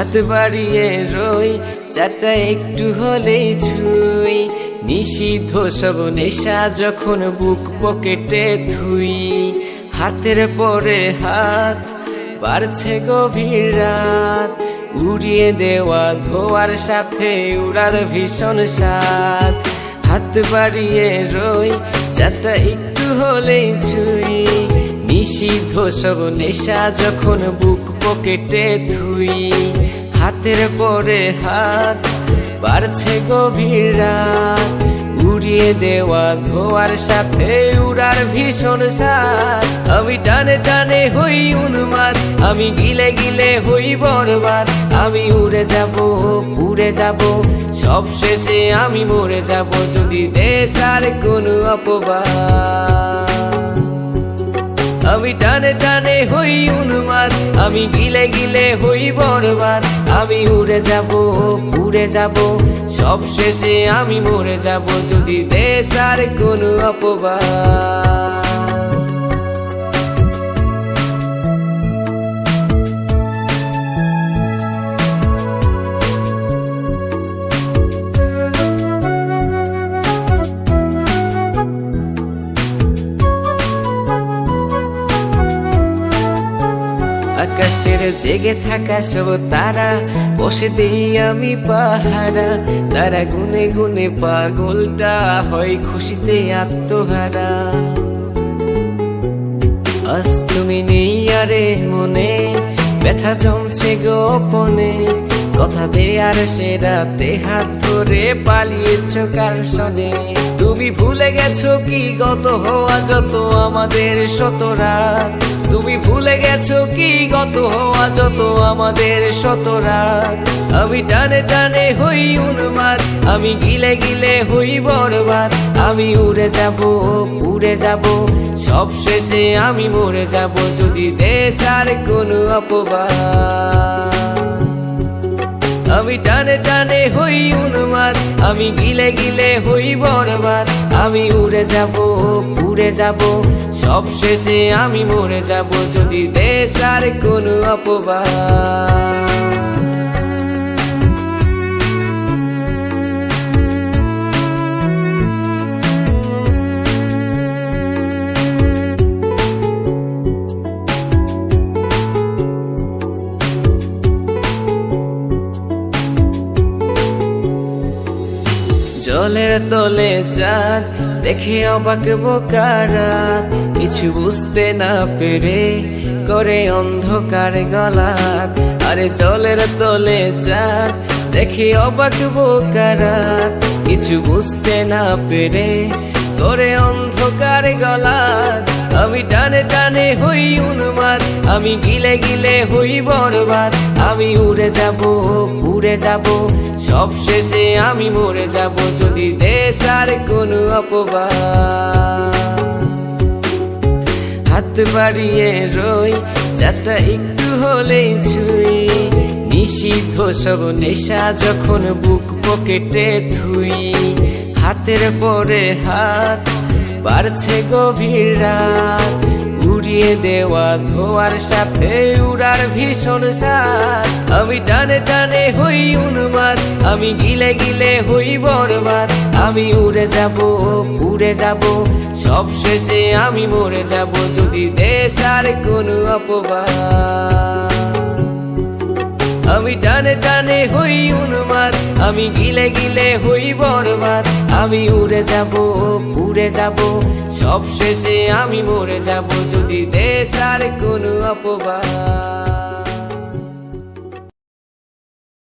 হাত বাড়িয়ে রই চারটা একটু হলেই ছুঁই, নিষিদ্ধ সব নেশা যখন বুক পকেটে থুই। হাতের পরে হাত বাড়ছে গভীর রাত, উড়িয়ে দেওয়া ধোয়ার সাথে উড়ার ভীষণ স্বাদ। হাত বাড়িয়ে রই চারটা একটু হলেই ছুঁই, নিষিদ্ধ সব নেশা যখন বুক পকেটে থুই। হাতের পরে হাত বাড়ছে গভীর রাত, উড়িয়ে দেওয়া ধোয়ার সাথে উড়ার ভীষণ স্বাদ। আমি টানে টানে হই উন্মাদ, আমি গিলে গিলে হই বরবাদ। আমি উড়ে যাব উড়ে যাব, সব শেষে আমি মরে যাব যদি দেশ আর কোনো অপবাদ। আমি টানে টানে হই উন্মাদ, আমি গিলে গিলে হই বরবাদ। আমি উড়ে যাব উড়ে যাব, সব শেষে আমি মরে যাব যদি দেশ আর কোনো অপবাদ। আকাশের জেগে থাকা সব তারা বসে দেই আমি পাহারা। তারা গুনে গুনে পাগলটা হয় খুশিতে আত্মহারা। আজ তুমি নেই আরে মনে, ব্যথা জমছে গোপনে। কথা দে আর সে রাতে হাত ধরে পালিয়েছ কার সনে। তুমি ভুলে গেছো কি গত হওয়া যত আমাদের শত রাত। তুমি ভুলে গেছো কি গত হওয়া যত আমাদের শত রাত। আমি টানে টানে হই উন্মাদ, আমি গিলে গিলে হই বরবাদ। আমি উড়ে যাব উড়ে যাব, সব শেষে আমি মরে যাব যদি দেশ আর কোনো অপবাদ। আমি টানে টানে হই উন্মাদ, আমি গিলে গিলে হই বরবাদ। আমি উড়ে যাব উড়ে যাব, সব শেষে আমি মরে যাব যদি দেশ আর কোনো অপবাদ। জলের তলে চাঁদ দেখে অবাক বোকারাত, কিছু বুঝতে না পেরে করে অন্ধকার গলাত। আরে জলের তলে চাঁদ দেখে অবাক বোকারাত, কিছু বুঝতে না পেরে করে অন্ধকার গলাত। আমি টানে টানে হই উন্মাদ, আমি গিলে গিলে হই বরবাদ। আমি উড়ে যাব উড়ে যাব, সব শেষে আমি মরে যাব যদি দেশ আর কোনো অপবাদ। হাত বাড়িয়ে রই চারটা একটু হলেই ছুঁই, নিষিদ্ধ সব নেশা যখন বুক পকেটে থুই। হাতের পরে হাত বাড়ছে গভীর রাত, উড়িয়ে দেওয়া ধোয়ার সাথে উড়ার ভীষণ স্বাদ। আমি টানে টানে হই উন্মাদ, আমি গিলে গিলে হই বরবাদ। আমি উড়ে যাব উড়ে যাব, সব শেষে আমি মরে যাব যদি দেশ আর কোনো অপবাদ। আমি টানে টানে হই উন্মাদ, আমি গিলে গিলে হই বরবাদ। আমি উড়ে যাব উড়ে যাব, সব শেষে আমি মরে যাব যদি দেশ আর কোনো অপবাদ।